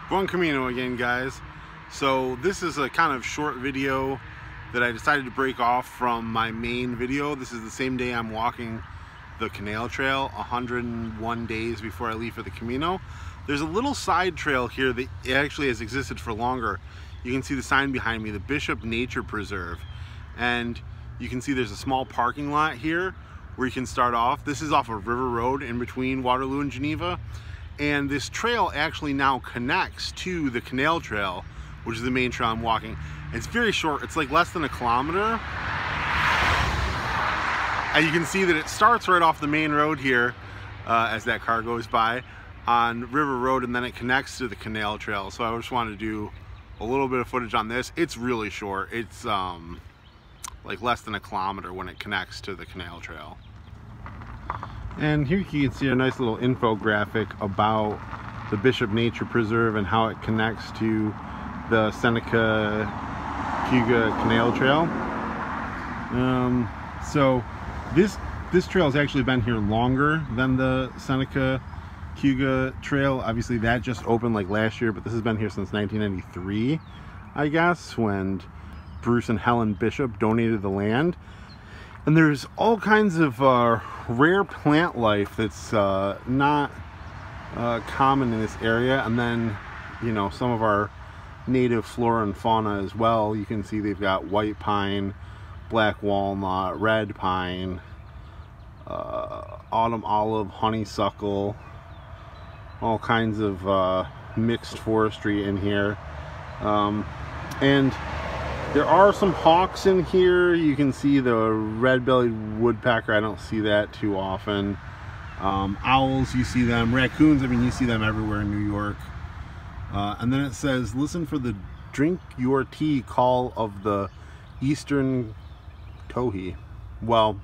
Going Camino again, guys. So this is a kind of short video that I decided to break off from my main video. This is the same day I'm walking the canal trail, 101 days before I leave for the Camino. There's a little side trail here that actually has existed for longer. You can see the sign behind me, the Bishop Nature Preserve. And you can see there's a small parking lot here where you can start off. This is off of River Road in between Waterloo and Geneva. And this trail actually now connects to the canal trail, which is the main trail I'm walking. It's very short, it's like less than a kilometer. And you can see that it starts right off the main road here as that car goes by on River Road, and then it connects to the canal trail. So I just wanted to do a little bit of footage on this. It's really short. It's like less than a kilometer when it connects to the canal trail. And here you can see a nice little infographic about the Bishop Nature Preserve and how it connects to the Seneca Cayuga Canal Trail. So this trail has actually been here longer than the Seneca Cayuga Trail. Obviously that just opened like last year, but this has been here since 1993, I guess, when Bruce and Helen Bishop donated the land. And there's all kinds of rare plant life that's not common in this area. And then, you know, some of our native flora and fauna as well. You can see they've got white pine, black walnut, red pine, autumn olive, honeysuckle, all kinds of mixed forestry in here. And there are some hawks in here. You can see the red-bellied woodpecker. I don't see that too often. Owls, you see them. Raccoons, I mean, you see them everywhere in New York. And then it says, listen for the drink your tea call of the eastern towhee. Well,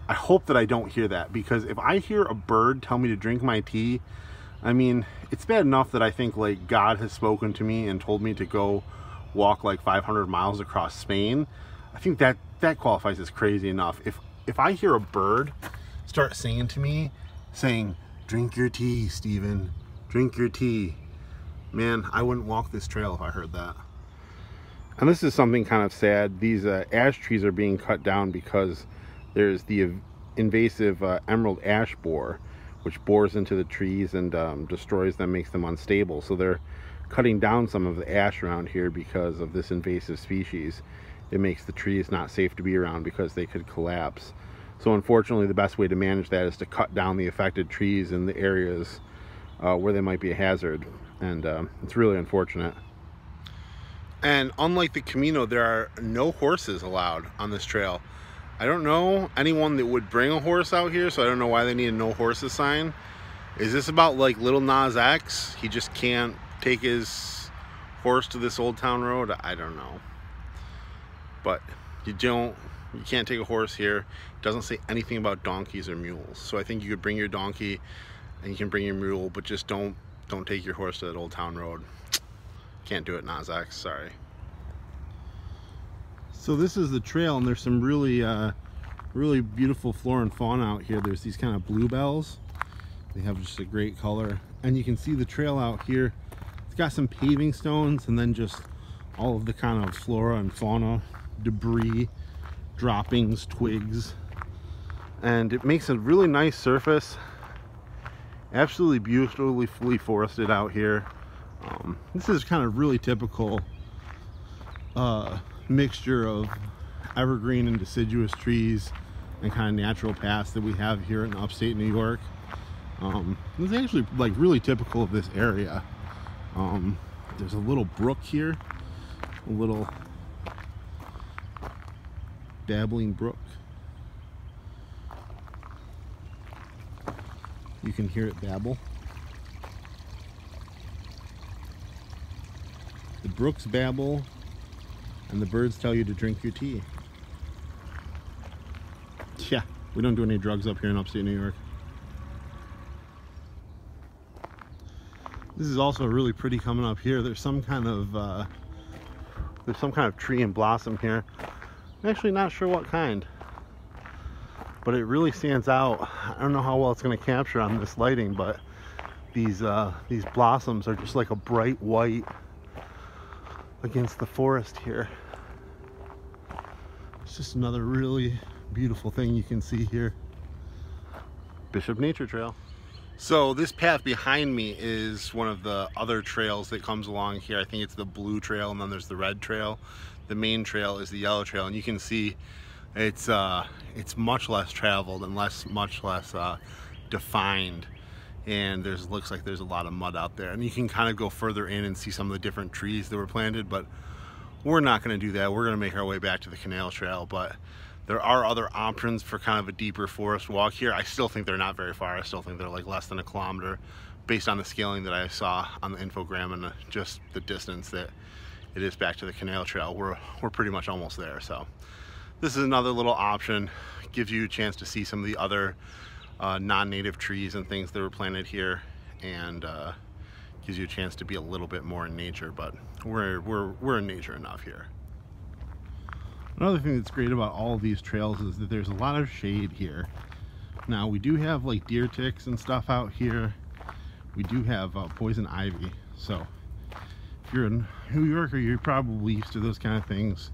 I hope that I don't hear that, because if I hear a bird tell me to drink my tea, I mean, it's bad enough that I think like God has spoken to me and told me to go walk like 500 miles across Spain. I think that qualifies as crazy enough. If I hear a bird start singing to me, saying, drink your tea, Stephen, drink your tea, man, I wouldn't walk this trail if I heard that. And this is something kind of sad. These ash trees are being cut down because there's the invasive emerald ash borer, which bores into the trees and destroys them, makes them unstable. So they're cutting down some of the ash around here because of this invasive species. It makes the trees not safe to be around because they could collapse. So unfortunately, the best way to manage that is to cut down the affected trees in the areas where they might be a hazard. And it's really unfortunate. And unlike the Camino, there are no horses allowed on this trail. I don't know anyone that would bring a horse out here, so I don't know why they need a no horses sign. Is this about like Little Nas X? He just can't take his horse to this Old Town Road? I don't know. But you can't take a horse here. It doesn't say anything about donkeys or mules. So I think you could bring your donkey and you can bring your mule, but just don't take your horse to that Old Town Road. Can't do it, Nas X, sorry. So this is the trail, and there's some really really beautiful flora and fauna out here. There's these kind of bluebells. They have just a great color, and you can see the trail out here. It's got some paving stones and then just all of the kind of flora and fauna, debris, droppings, twigs, and it makes a really nice surface. Absolutely beautifully forested out here. This is kind of really typical mixture of evergreen and deciduous trees and kind of natural paths that we have here in upstate New York. This is actually like really typical of this area. There's a little brook here, a little dabbling brook. You can hear it babble. The brooks babble and the birds tell you to drink your tea. Yeah, we don't do any drugs up here in upstate New York. This is also really pretty coming up here. There's some kind of tree and blossom here. I'm actually not sure what kind, but it really stands out. I don't know how well it's going to capture on this lighting, but These blossoms are just like a bright white against the forest here. It's just another really beautiful thing you can see here. Bishop Nature Trail. So this path behind me is one of the other trails that comes along here. I think it's the blue trail, and then there's the red trail. The main trail is the yellow trail, and you can see it's much less traveled and much less defined. And looks like there's a lot of mud out there, and you can kind of go further in and see some of the different trees that were planted, but we're not going to do that. We're going to make our way back to the canal trail, but there are other options for kind of a deeper forest walk here. I still think they're not very far. I still think they're like less than a kilometer based on the scaling that I saw on the infogram and just the distance that it is back to the canal trail. We're pretty much almost there. So this is another little option. Gives you a chance to see some of the other non-native trees and things that were planted here, and gives you a chance to be a little bit more in nature, but we're in nature enough here. Another thing that's great about all of these trails is that there's a lot of shade here. Now we do have like deer ticks and stuff out here. We do have poison ivy, so if you're in New York, or you're probably used to those kind of things,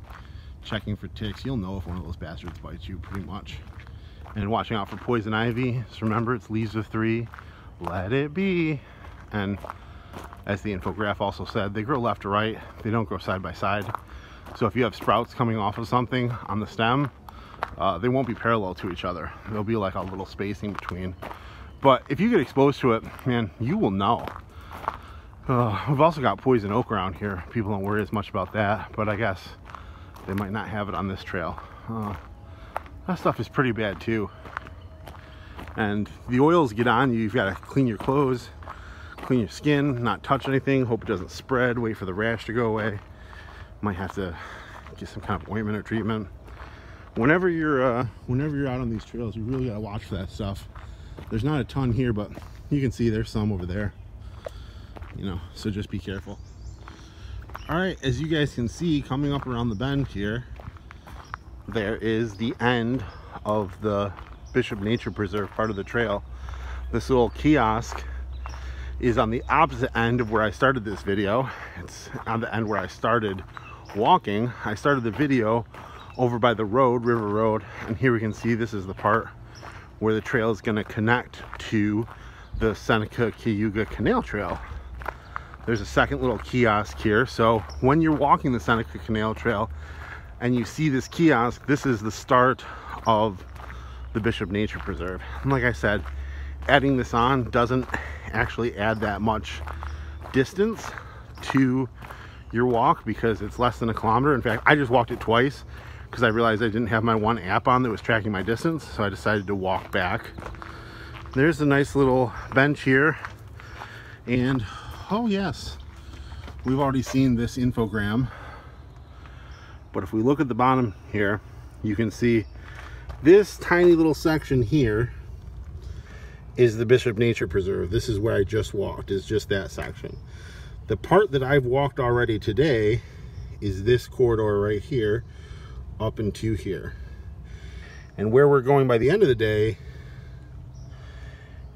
checking for ticks, you'll know if one of those bastards bites you pretty much. And watching out for poison ivy. Just remember, it's leaves of 3, let it be. And as the infograph also said, they grow left to right, they don't grow side by side. So if you have sprouts coming off of something on the stem, they won't be parallel to each other. There'll be like a little spacing between. But if you get exposed to it, man, you will know. We've also got poison oak around here. People don't worry as much about that, but I guess they might not have it on this trail. That stuff is pretty bad too. And the oils get on you. You've got to clean your clothes, clean your skin, not touch anything, hope it doesn't spread, wait for the rash to go away. Might have to get some kind of ointment or treatment. Whenever you're out on these trails, you really gotta watch for that stuff. There's not a ton here, but you can see there's some over there, you know, so just be careful. All right, as you guys can see, coming up around the bend here, there is the end of the Bishop Nature Preserve part of the trail. This little kiosk is on the opposite end of where I started this video. It's on the end where I started walking. I started the video over by the road, River Road, and here we can see this is the part where the trail is going to connect to the Seneca-Cayuga Canal Trail. There's a second little kiosk here, so when you're walking the Seneca Canal Trail and you see this kiosk, this is the start of the Bishop Nature Preserve. And like I said, adding this on doesn't actually add that much distance to your walk because it's less than a kilometer. In fact, I just walked it twice because I realized I didn't have my one app on that was tracking my distance, so I decided to walk back. There's a nice little bench here, and oh yes, we've already seen this infogram, but if we look at the bottom here, you can see this tiny little section here is the Bishop Nature Preserve. This is where I just walked, is just that section. The part that I've walked already today is this corridor right here up into here. And where we're going by the end of the day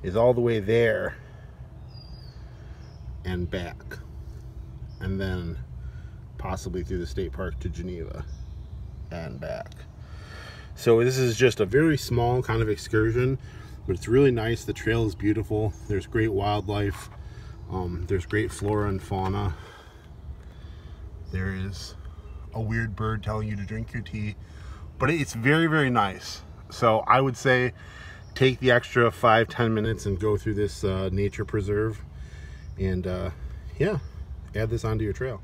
is all the way there and back. And then possibly through the state park to Geneva and back. So this is just a very small kind of excursion, but it's really nice. The trail is beautiful. There's great wildlife. There's great flora and fauna. There is a weird bird telling you to drink your tea, but it's very, very nice. So I would say take the extra 5-10 minutes and go through this nature preserve, and yeah, add this onto your trail.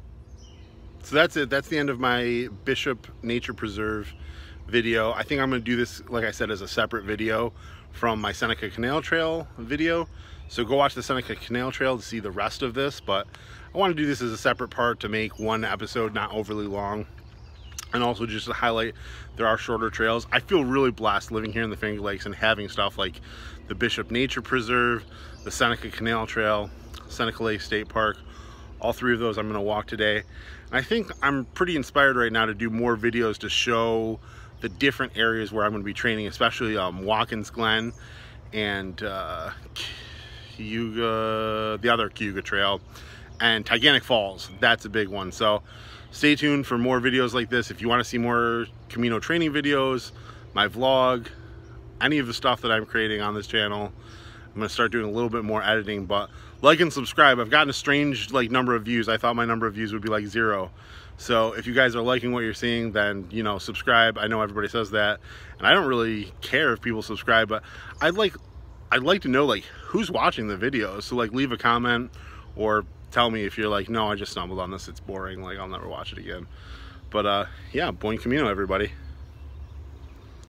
So that's it. That's the end of my Bishop Nature Preserve video. I think I'm going to do this, like I said, as a separate video from my Seneca Canal Trail video. So go watch the Seneca Canal Trail to see the rest of this, but I want to do this as a separate part to make one episode not overly long, and also just to highlight there are shorter trails. I feel really blessed living here in the Finger Lakes and having stuff like the Bishop Nature Preserve, the Seneca Canal Trail, Seneca Lake State Park. All three of those I'm going to walk today. And I think I'm pretty inspired right now to do more videos to show the different areas where I'm going to be training, especially Watkins Glen and the other Cayuga Trail, and Titanic Falls. That's a big one. So stay tuned for more videos like this. If you want to see more Camino training videos, my vlog, any of the stuff that I'm creating on this channel, I'm going to start doing a little bit more editing. But like and subscribe. I've gotten a strange number of views. I thought my number of views would be like 0. So if you guys are liking what you're seeing, then, you know, subscribe. I know everybody says that, and I don't really care if people subscribe, but I'd like to know, like, who's watching the videos. So, like, leave a comment or tell me if you're like, no, I just stumbled on this, it's boring, like, I'll never watch it again. But yeah, buen camino, everybody.